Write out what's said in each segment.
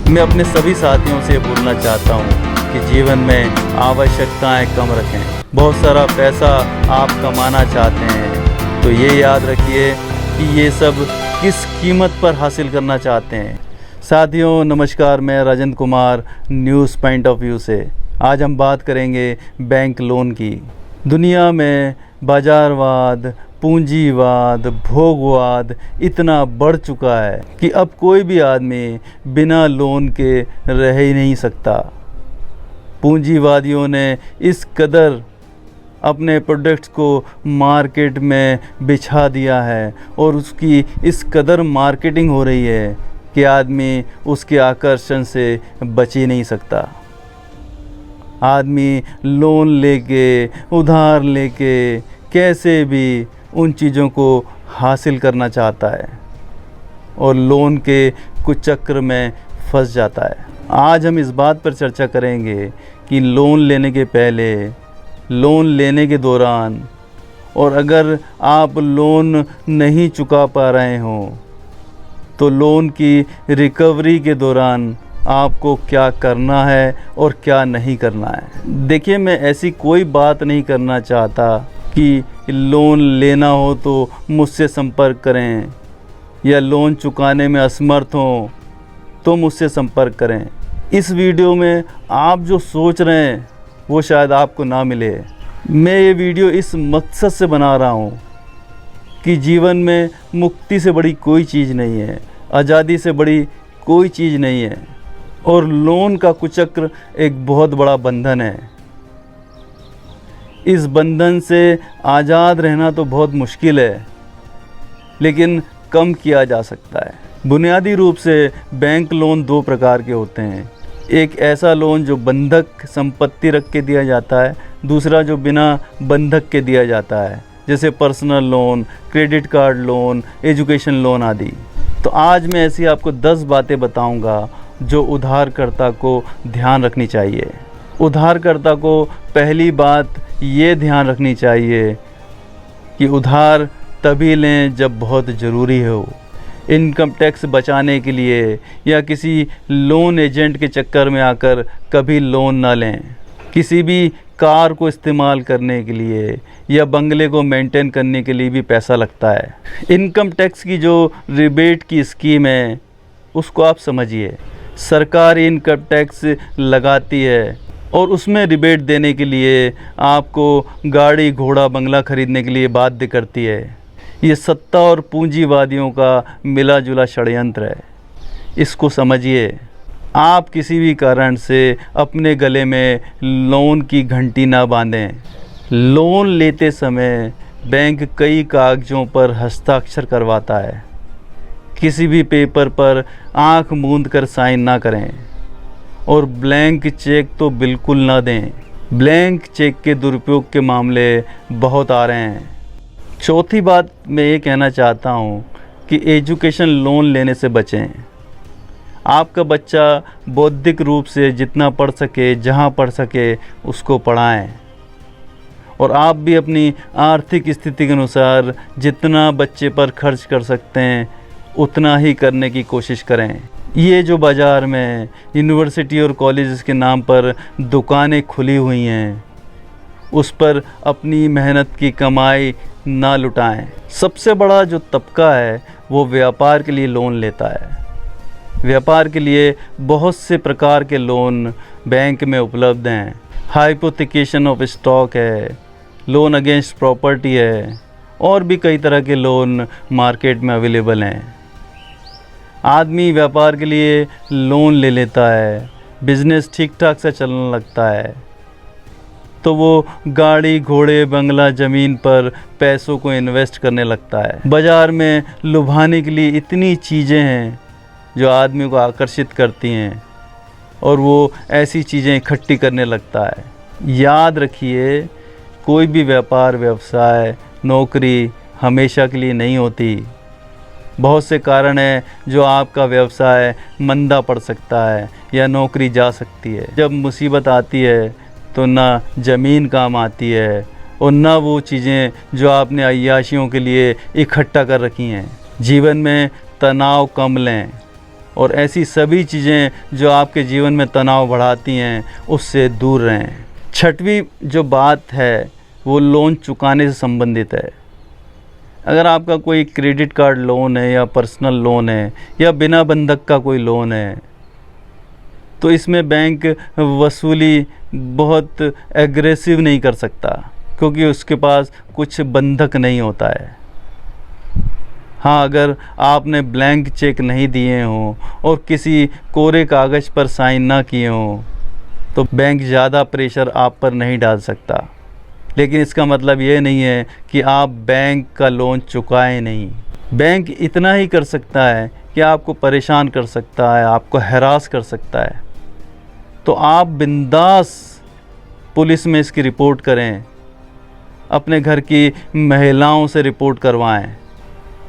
मैं अपने सभी साथियों से बोलना चाहता हूँ कि जीवन में आवश्यकताएं कम रखें। बहुत सारा पैसा आप कमाना चाहते हैं तो ये याद रखिए कि ये सब किस कीमत पर हासिल करना चाहते हैं। साथियों नमस्कार, मैं Rajendra Kumar news point of view से। आज हम बात करेंगे बैंक लोन की। दुनिया में बाजारवाद, पूंजीवाद, भोगवाद इतना बढ़ चुका है कि अब कोई भी आदमी बिना लोन के रह ही नहीं सकता। पूंजीवादियों ने इस कदर अपने प्रोडक्ट्स को मार्केट में बिछा दिया है और उसकी इस कदर मार्केटिंग हो रही है कि आदमी उसके आकर्षण से बच ही नहीं सकता। आदमी लोन लेके, उधार लेके कैसे भी उन चीज़ों को हासिल करना चाहता है और लोन के कुछ चक्र में फंस जाता है। आज हम इस बात पर चर्चा करेंगे कि लोन लेने के पहले, लोन लेने के दौरान और अगर आप लोन नहीं चुका पा रहे हों तो लोन की रिकवरी के दौरान आपको क्या करना है और क्या नहीं करना है। देखिए, मैं ऐसी कोई बात नहीं करना चाहता कि लोन लेना हो तो मुझसे संपर्क करें या लोन चुकाने में असमर्थ हों तो मुझसे संपर्क करें। इस वीडियो में आप जो सोच रहे हैं वो शायद आपको ना मिले। मैं ये वीडियो इस मकसद से बना रहा हूँ कि जीवन में मुक्ति से बड़ी कोई चीज़ नहीं है, आज़ादी से बड़ी कोई चीज़ नहीं है और लोन का कुचक्र एक बहुत बड़ा बंधन है। इस बंधन से आज़ाद रहना तो बहुत मुश्किल है, लेकिन कम किया जा सकता है। बुनियादी रूप से बैंक लोन दो प्रकार के होते हैं। एक ऐसा लोन जो बंधक संपत्ति रख के दिया जाता है, दूसरा जो बिना बंधक के दिया जाता है, जैसे personal loan, credit card loan, education loan आदि। तो आज मैं ऐसी आपको 10 बातें बताऊंगा जो उधारकर्ता को ध्यान रखनी चाहिए। उधारकर्ता को पहली बात ये ध्यान रखनी चाहिए कि उधार तभी लें जब बहुत ज़रूरी हो। इनकम टैक्स बचाने के लिए या किसी लोन एजेंट के चक्कर में आकर कभी लोन ना लें। किसी भी कार को इस्तेमाल करने के लिए या बंगले को मेंटेन करने के लिए भी पैसा लगता है। इनकम टैक्स की जो रिबेट की स्कीम है उसको आप समझिए। सरकार इनकम टैक्स लगाती है और उसमें रिबेट देने के लिए आपको गाड़ी, घोड़ा, बंगला खरीदने के लिए बाध्य करती है। ये सत्ता और पूंजीवादियों का मिला जुला षड्यंत्र है, इसको समझिए। आप किसी भी कारण से अपने गले में लोन की घंटी ना बांधें। लोन लेते समय बैंक कई कागज़ों पर हस्ताक्षर करवाता है। किसी भी पेपर पर आंख मूंद कर साइन ना करें और ब्लैंक चेक तो बिल्कुल ना दें। ब्लैंक चेक के दुरुपयोग के मामले बहुत आ रहे हैं। चौथी बात मैं ये कहना चाहता हूँ कि एजुकेशन लोन लेने से बचें। आपका बच्चा बौद्धिक रूप से जितना पढ़ सके, जहाँ पढ़ सके उसको पढ़ाएं और आप भी अपनी आर्थिक स्थिति के अनुसार जितना बच्चे पर खर्च कर सकते हैं उतना ही करने की कोशिश करें। ये जो बाज़ार में यूनिवर्सिटी और कॉलेजेस के नाम पर दुकानें खुली हुई हैं उस पर अपनी मेहनत की कमाई ना लुटाएं। सबसे बड़ा जो तबका है वो व्यापार के लिए लोन लेता है। व्यापार के लिए बहुत से प्रकार के लोन बैंक में उपलब्ध हैं। हाइपोथिकेशन ऑफ स्टॉक है, लोन अगेंस्ट प्रॉपर्टी है और भी कई तरह के लोन मार्केट में अवेलेबल हैं। आदमी व्यापार के लिए लोन ले लेता है, बिज़नेस ठीक ठाक से चलने लगता है तो वो गाड़ी, घोड़े, बंगला, ज़मीन पर पैसों को इन्वेस्ट करने लगता है। बाज़ार में लुभाने के लिए इतनी चीज़ें हैं जो आदमी को आकर्षित करती हैं और वो ऐसी चीज़ें इकट्ठी करने लगता है। याद रखिए, कोई भी व्यापार, व्यवसाय, नौकरी हमेशा के लिए नहीं होती। बहुत से कारण हैं जो आपका व्यवसाय मंदा पड़ सकता है या नौकरी जा सकती है। जब मुसीबत आती है तो ना ज़मीन काम आती है और ना वो चीज़ें जो आपने अय्याशियों के लिए इकट्ठा कर रखी हैं। जीवन में तनाव कम लें, और ऐसी सभी चीज़ें जो आपके जीवन में तनाव बढ़ाती हैं उससे दूर रहें। छठवीं जो बात है वो लोन चुकाने से संबंधित है। अगर आपका कोई क्रेडिट कार्ड लोन है या पर्सनल लोन है या बिना बंधक का कोई लोन है तो इसमें बैंक वसूली बहुत एग्रेसिव नहीं कर सकता क्योंकि उसके पास कुछ बंधक नहीं होता है। हाँ, अगर आपने ब्लैंक चेक नहीं दिए हों और किसी कोरे कागज़ पर साइन ना किए हों तो बैंक ज़्यादा प्रेशर आप पर नहीं डाल सकता। लेकिन इसका मतलब ये नहीं है कि आप बैंक का लोन चुकाएं नहीं। बैंक इतना ही कर सकता है कि आपको परेशान कर सकता है, आपको हैरास कर सकता है। तो आप बिंदास पुलिस में इसकी रिपोर्ट करें, अपने घर की महिलाओं से रिपोर्ट करवाएं।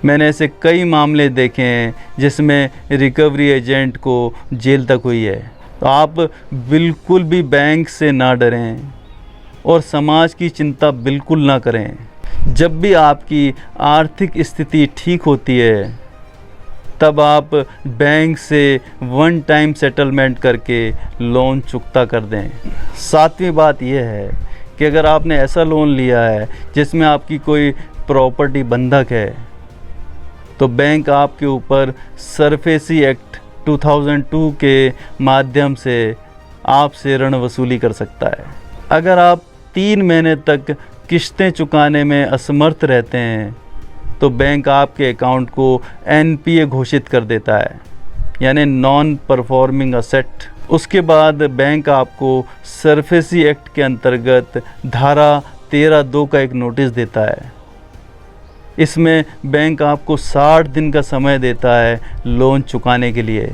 मैंने ऐसे कई मामले देखे हैं जिसमें रिकवरी एजेंट को जेल तक हुई है। तो आप बिल्कुल भी बैंक से ना डरें और समाज की चिंता बिल्कुल ना करें। जब भी आपकी आर्थिक स्थिति ठीक होती है तब आप बैंक से वन टाइम सेटलमेंट करके लोन चुकता कर दें। सातवीं बात यह है कि अगर आपने ऐसा लोन लिया है जिसमें आपकी कोई प्रॉपर्टी बंधक है तो बैंक आपके ऊपर सरफेसी एक्ट 2002 के माध्यम से आपसे ऋण वसूली कर सकता है। अगर आप 3 महीने तक किस्तें चुकाने में असमर्थ रहते हैं तो बैंक आपके अकाउंट को NPA घोषित कर देता है, यानी नॉन परफॉर्मिंग असेट। उसके बाद बैंक आपको सरफेसी एक्ट के अंतर्गत धारा 13(2) का एक नोटिस देता है। इसमें बैंक आपको 60 दिन का समय देता है लोन चुकाने के लिए।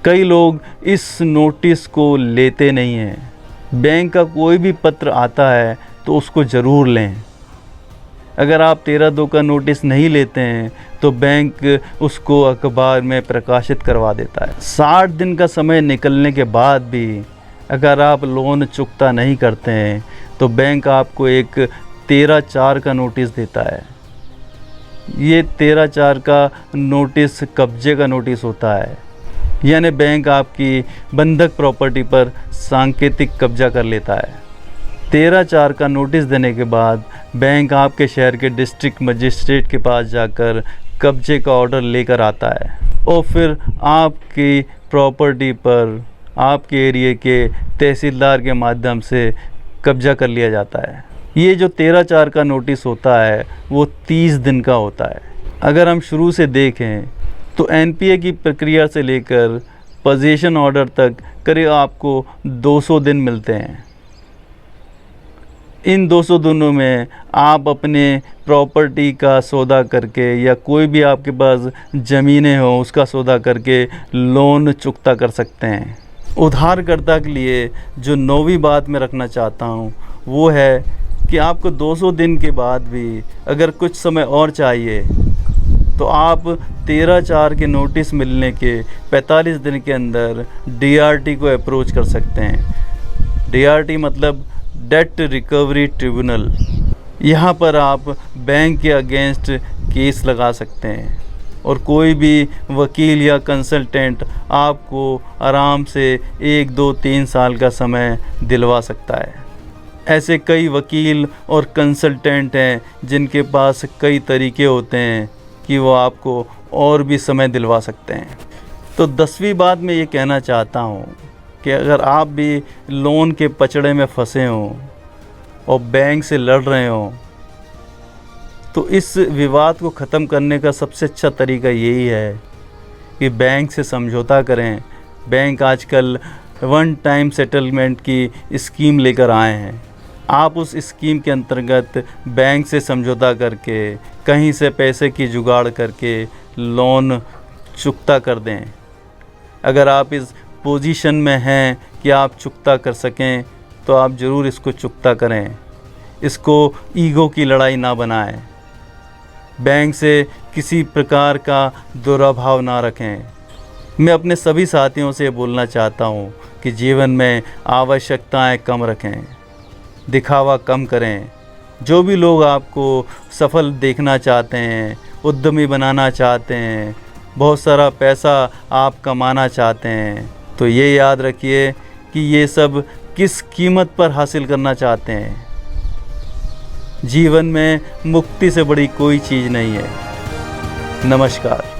कई लोग इस नोटिस को लेते नहीं हैं। बैंक का कोई भी पत्र आता है तो उसको ज़रूर लें। अगर आप 13(2) का नोटिस नहीं लेते हैं तो बैंक उसको अखबार में प्रकाशित करवा देता है। 60 दिन का समय निकलने के बाद भी अगर आप लोन चुकता नहीं करते हैं तो बैंक आपको एक 13(4) का नोटिस देता है। ये 13(4) का नोटिस कब्जे का नोटिस होता है, यानी बैंक आपकी बंधक प्रॉपर्टी पर सांकेतिक कब्जा कर लेता है। 13(4) का नोटिस देने के बाद बैंक आपके शहर के डिस्ट्रिक्ट मजिस्ट्रेट के पास जाकर कब्जे का ऑर्डर लेकर आता है और फिर आपकी प्रॉपर्टी पर आपके एरिए के तहसीलदार के माध्यम से कब्जा कर लिया जाता है। ये जो 13(4) का नोटिस होता है वो 30 दिन का होता है। अगर हम शुरू से देखें तो NPA की प्रक्रिया से लेकर पोजीशन ऑर्डर तक करीब आपको 200 दिन मिलते हैं। इन 200 दिनों में आप अपने प्रॉपर्टी का सौदा करके या कोई भी आपके पास ज़मीनें हो उसका सौदा करके लोन चुकता कर सकते हैं। उधारकर्ता के लिए जो 9वीं बात मैं रखना चाहता हूँ वो है कि आपको 200 दिन के बाद भी अगर कुछ समय और चाहिए तो आप 13(4) के नोटिस मिलने के 45 दिन के अंदर DRT को अप्रोच कर सकते हैं। DRT मतलब डेट रिकवरी ट्रिब्यूनल। यहाँ पर आप बैंक के अगेंस्ट केस लगा सकते हैं और कोई भी वकील या कंसल्टेंट आपको आराम से 1, 2, 3 साल का समय दिलवा सकता है। ऐसे कई वकील और कंसल्टेंट हैं जिनके पास कई तरीके होते हैं कि वो आपको और भी समय दिलवा सकते हैं। तो 10वीं बात मैं ये कहना चाहता हूँ कि अगर आप भी लोन के पचड़े में फंसे हों और बैंक से लड़ रहे हों तो इस विवाद को ख़त्म करने का सबसे अच्छा तरीका यही है कि बैंक से समझौता करें। बैंक आजकल वन टाइम सेटलमेंट की स्कीम लेकर आए हैं। आप उस स्कीम के अंतर्गत बैंक से समझौता करके कहीं से पैसे की जुगाड़ करके लोन चुकता कर दें। अगर आप इस पोजीशन में हैं कि आप चुकता कर सकें तो आप ज़रूर इसको चुकता करें। इसको ईगो की लड़ाई ना बनाएं। बैंक से किसी प्रकार का दुराभाव ना रखें। मैं अपने सभी साथियों से बोलना चाहता हूँ कि जीवन में आवश्यकताएं कम रखें, दिखावा कम करें। जो भी लोग आपको सफल देखना चाहते हैं, उद्यमी बनाना चाहते हैं, बहुत सारा पैसा आप कमाना चाहते हैं, तो ये याद रखिए कि ये सब किस कीमत पर हासिल करना चाहते हैं। जीवन में मुक्ति से बड़ी कोई चीज़ नहीं है। नमस्कार।